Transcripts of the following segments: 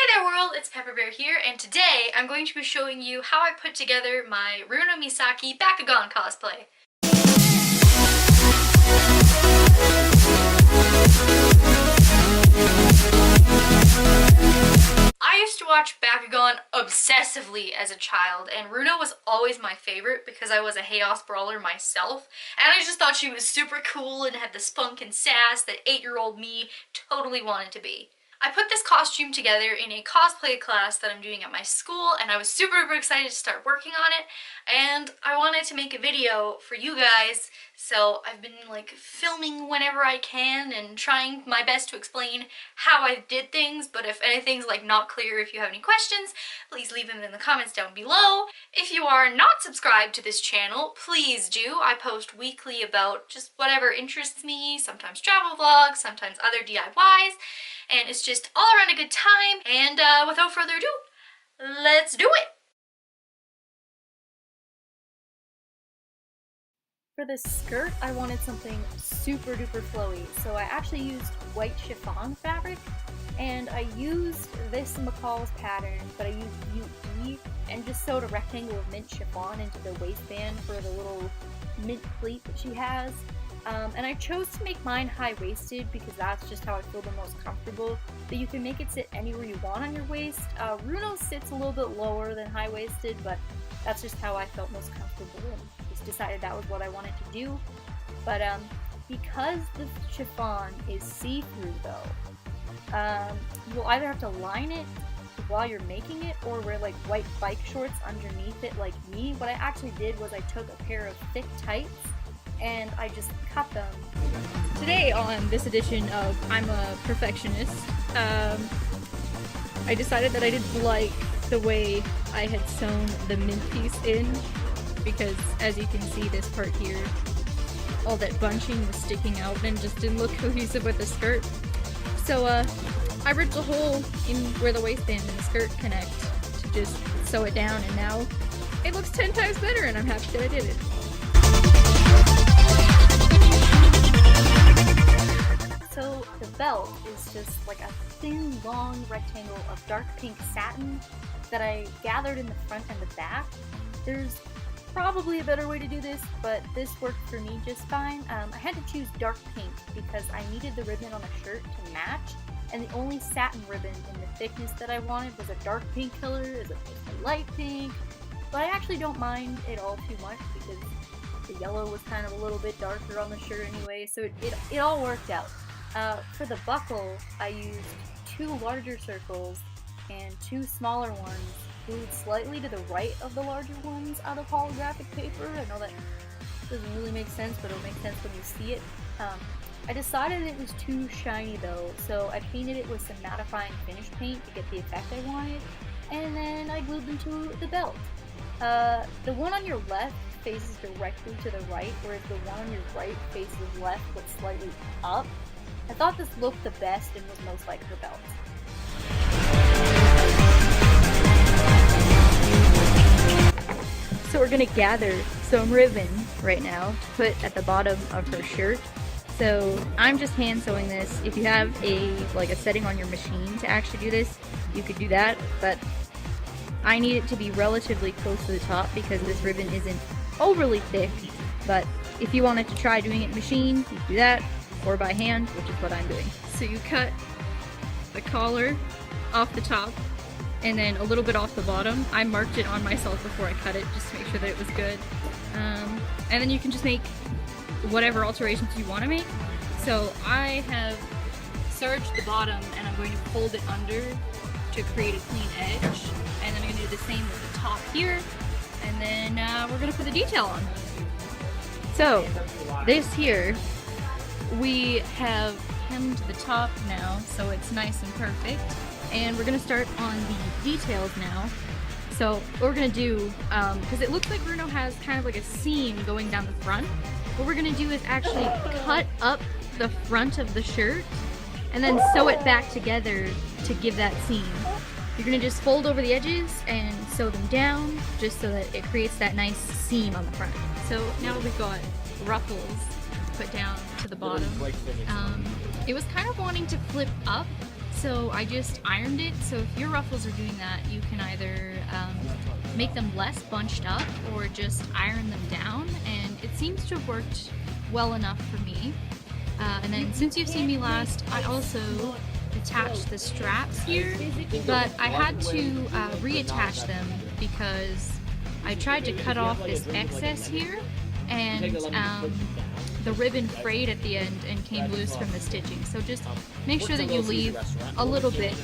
Hey there world, it's Pepper Bear here, and today I'm going to be showing you how I put together my Runo Misaki Bakugan cosplay. I used to watch Bakugan obsessively as a child, and Runo was always my favorite because I was a Haos Brawler myself, and I just thought she was super cool and had the spunk and sass that 8-year-old me totally wanted to be. I put this costume together in a cosplay class that I'm doing at my school, and I was super excited to start working on it, and I wanted to make a video for you guys, so I've been filming whenever I can and trying my best to explain how I did things. But if anything's not clear, if you have any questions, please leave them in the comments down below. If you are not subscribed to this channel, please do. I post weekly about just whatever interests me, sometimes travel vlogs, sometimes other DIYs, and it's just all around a good time. And without further ado, let's do it! For this skirt, I wanted something super duper flowy, so I actually used white chiffon fabric, and I used this McCall's pattern, but I used UE and just sewed a rectangle of mint chiffon into the waistband for the little mint pleat that she has. And I chose to make mine high-waisted because that's just how I feel the most comfortable, but you can make it sit anywhere you want on your waist. Runo sits a little bit lower than high-waisted, but that's just how I felt most comfortable and just decided that was what I wanted to do. But because the chiffon is see-through though, you'll either have to line it while you're making it or wear white bike shorts underneath it like me. What I actually did was I took a pair of thick tights and I just cut them. Today on this edition of I'm a Perfectionist, I decided that I didn't like the way I had sewn the mint piece in, because as you can see, this part here, all that bunching was sticking out and just didn't look cohesive with the skirt. So I ripped a hole in where the waistband and the skirt connect to just sew it down, and now it looks 10 times better and I'm happy that I did it. So the belt is just a thin, long rectangle of dark pink satin that I gathered in the front and the back. There's probably a better way to do this, but this worked for me just fine. I had to choose dark pink because I needed the ribbon on the shirt to match, and the only satin ribbon in the thickness that I wanted was a dark pink color as opposed to light pink. But I actually don't mind it all too much because the yellow was kind of a little bit darker on the shirt anyway, so it all worked out. For the buckle, I used 2 larger circles and 2 smaller ones, glued slightly to the right of the larger ones out of holographic paper. I know that doesn't really make sense, but it'll make sense when you see it. I decided it was too shiny though, so I painted it with some mattifying finish paint to get the effect I wanted, and then I glued them to the belt. The one on your left faces directly to the right, whereas the one on your right faces left but slightly up. I thought this looked the best and was most like her belt. So we're gonna gather some ribbon right now to put at the bottom of her shirt. So I'm just hand sewing this. If you have a setting on your machine to actually do this, you could do that, but I need it to be relatively close to the top because this ribbon isn't overly thick. But if you wanted to try doing it in machine, you can do that, or by hand, which is what I'm doing. So you cut the collar off the top and then a little bit off the bottom. I marked it on myself before I cut it just to make sure that it was good. And then you can just make whatever alterations you want to make. So I have serged the bottom and I'm going to fold it under to create a clean edge. And then I'm going to do the same with the top here. And then we're going to put the detail on. So this here, we have hemmed the top now, so it's nice and perfect. And we're going to start on the details now. So what we're going to do, because it looks like Runo has kind of like a seam going down the front, what we're going to do is actually cut up the front of the shirt and then sew it back together to give that seam. You're going to just fold over the edges and sew them down just so that it creates that nice seam on the front. So now we've got ruffles put down to the bottom. It was kind of wanting to flip up, so I just ironed it. So if your ruffles are doing that, you can either make them less bunched up or just iron them down, and it seems to have worked well enough for me. And then since you've seen me last, I also attached the straps here, but I had to reattach them because I tried to cut off this excess here, and the ribbon frayed at the end and came loose from the stitching. So just make sure that you leave a little bit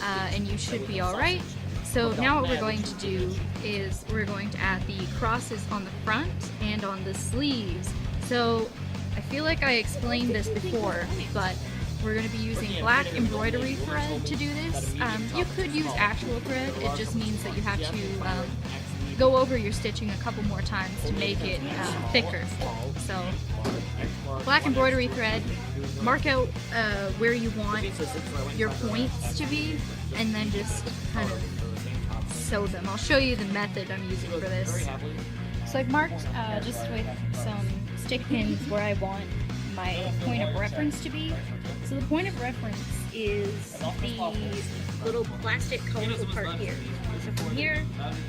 and you should be alright. So now what we're going to do is we're going to add the crosses on the front and on the sleeves. So I feel like I explained this before, but we're going to be using black embroidery thread to do this. You could use actual thread, it just means that you have to go over your stitching a couple more times to make it thicker. So black embroidery thread, mark out where you want your points to be, and then just kind of sew them. I'll show you the method I'm using for this. So I've marked just with some stick pins where I want my point of reference to be. So the point of reference is the little plastic colorful part here. So from here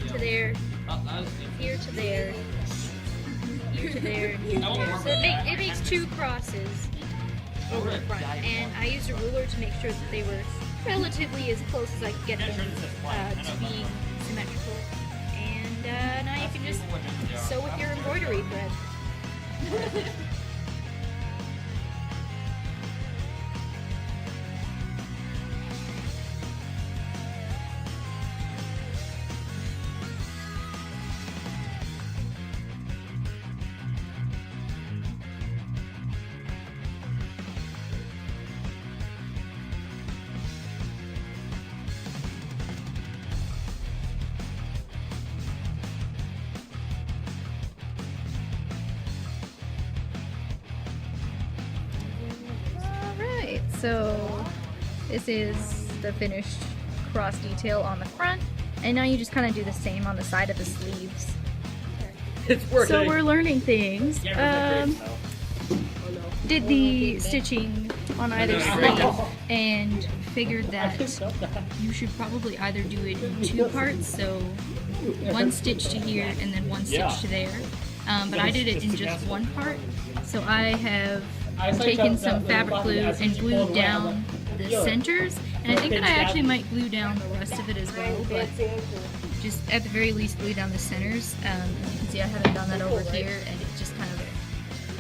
to there, here to there, here to there, and here to there. So it makes two crosses over the front. And I used a ruler to make sure that they were relatively as close as I could get them to being symmetrical. And now you can just sew with your embroidery thread. So this is the finished cross detail on the front, and now you just kind of do the same on the side of the sleeves. It's working. So we're learning things. Did the stitching on either sleeve and figured that you should probably either do it in two parts, so one stitch to here and then one stitch to there. But I did it in just one part, so I have taken some fabric glue and glued down the centers, and I think that I actually might glue down the rest of it as well, but just at the very least glue down the centers. You can see I haven't done that over here, and it just kind of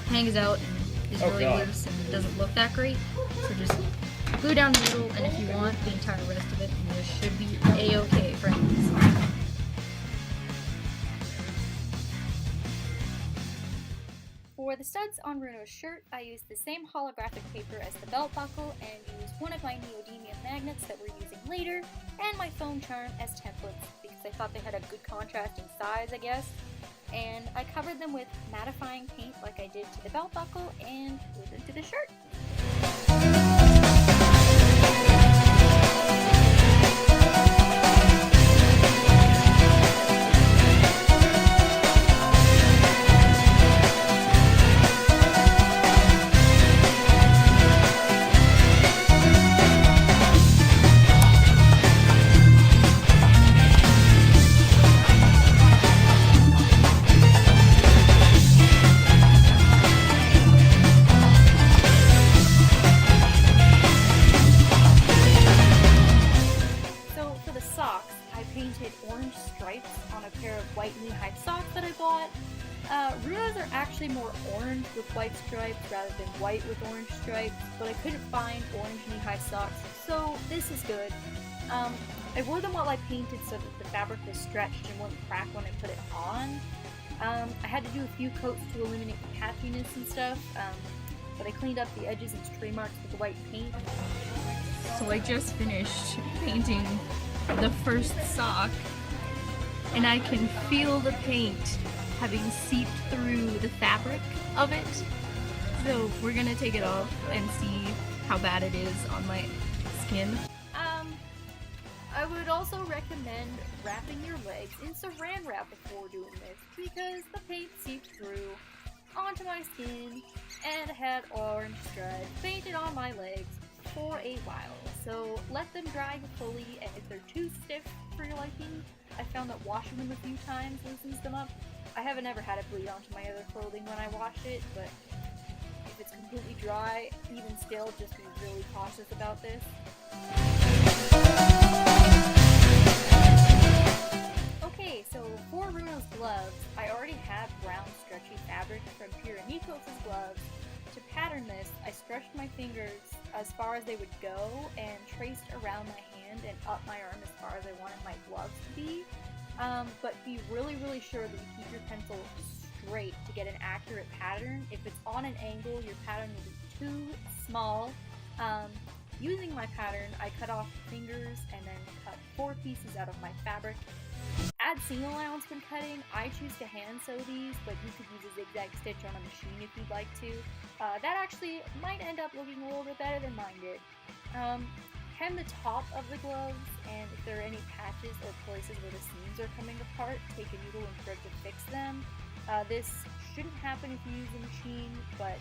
hangs out and is really loose and doesn't look that great. So just glue down the middle, and if you want the entire rest of it, and this should be a-okay, friends. For the studs on Runo's shirt, I used the same holographic paper as the belt buckle and used one of my neodymium magnets that we're using later and my foam charm as templates because I thought they had a good contrasting size, I guess. And I covered them with mattifying paint like I did to the belt buckle and glued them to the shirt. Orange stripes on a pair of white knee-high socks that I bought. Runos are actually more orange with white stripes rather than white with orange stripes, but I couldn't find orange knee-high socks, so this is good. I wore them while I painted so that the fabric was stretched and wouldn't crack when I put it on. I had to do a few coats to eliminate the patchiness and stuff, but I cleaned up the edges and stray marks with the white paint. So I just finished painting the first sock, and I can feel the paint having seeped through the fabric of it. So we're gonna take it off and see how bad it is on my skin. I would also recommend wrapping your legs in saran wrap before doing this because the paint seeped through onto my skin and I had orange stripes painted on my legs. for a while, so let them dry fully, and if they're too stiff for your liking, I found that washing them a few times loosens them up. I haven't ever had it bleed onto my other clothing when I wash it, but if it's completely dry, even still, just be really cautious about this. Okay, so for Runo's gloves, I already had brown stretchy fabric from Pyrus gloves. To pattern this, I stretched my fingers as far as they would go and traced around my hand and up my arm as far as I wanted my gloves to be. But be really, really sure that you keep your pencil straight to get an accurate pattern. If it's on an angle, your pattern will be too small. Using my pattern, I cut off the fingers and then cut 4 pieces out of my fabric. Add seam allowance when cutting. I choose to hand sew these, but you could use a zigzag stitch on a machine if you'd like to. That actually might end up looking a little bit better than mine did. Hem the top of the gloves, and if there are any patches or places where the seams are coming apart, take a needle and thread to fix them. This shouldn't happen if you use a machine, but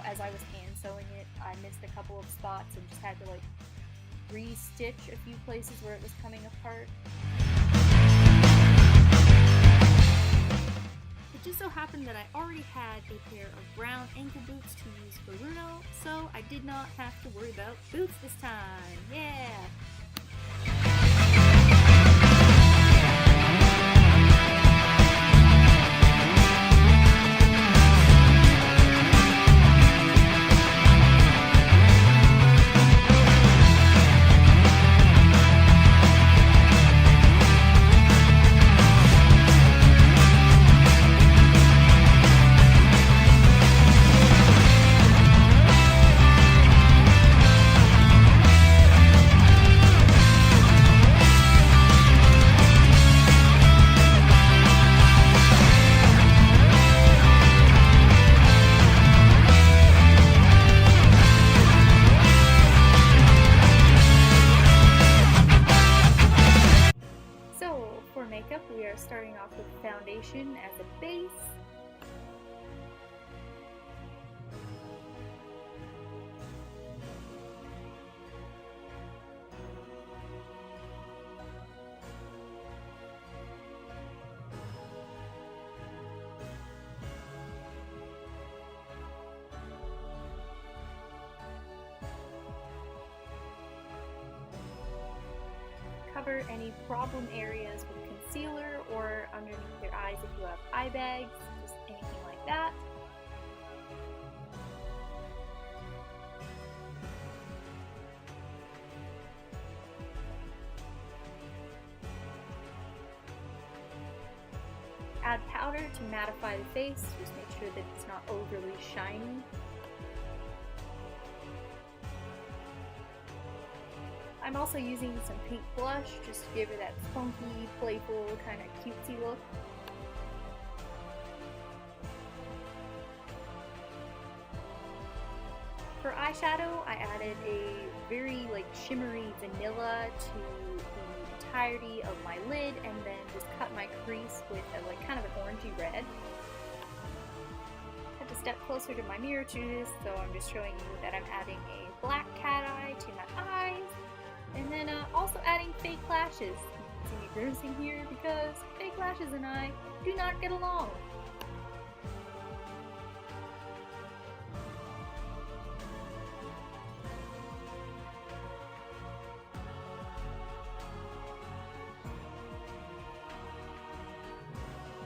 as I was hand sewing it, I missed a couple of spots and just had to like re-stitch a few places where it was coming apart. It just so happened that I already had a pair of brown ankle boots to use for Runo, so I did not have to worry about boots this time. Yeah! We are starting off with foundation as a base. Cover any problem areas with concealer or underneath your eyes if you have eye bags, just anything like that. Add powder to mattify the face, just make sure that it's not overly shiny. I'm also using some pink blush just to give her that funky, playful, kind of cutesy look. For eyeshadow, I added a very shimmery vanilla to the entirety of my lid, and then just cut my crease with a kind of an orangey red. Had to step closer to my mirror to do this, so I'm just showing you that I'm adding a black cat eye to my eyes. And then also adding fake lashes. You can see me grimacing here because fake lashes and I do not get along.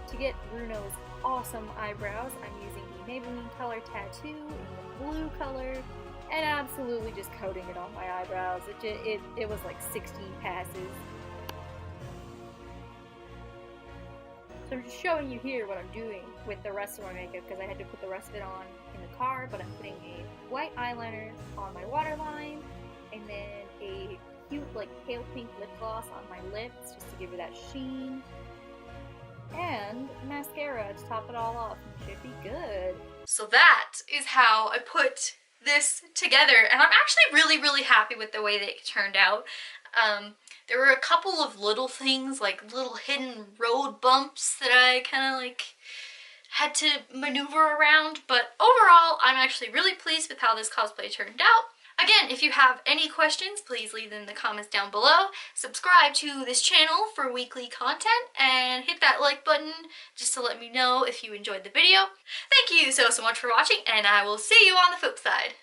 To get Runo's awesome eyebrows, I'm using the Maybelline Color Tattoo in the blue color. And absolutely just coating it on my eyebrows. It was like 16 passes. So I'm just showing you here what I'm doing with the rest of my makeup because I had to put the rest of it on in the car, but I'm putting a white eyeliner on my waterline and then a cute pale pink lip gloss on my lips just to give it that sheen. And mascara to top it all off, and it should be good. So that is how I put this together, and I'm actually really happy with the way that it turned out. There were a couple of little things, like little hidden road bumps that I kind of had to maneuver around, but overall I'm actually really pleased with how this cosplay turned out. Again, if you have any questions, please leave them in the comments down below. Subscribe to this channel for weekly content and hit that like button just to let me know if you enjoyed the video. Thank you so much for watching, and I will see you on the flip side.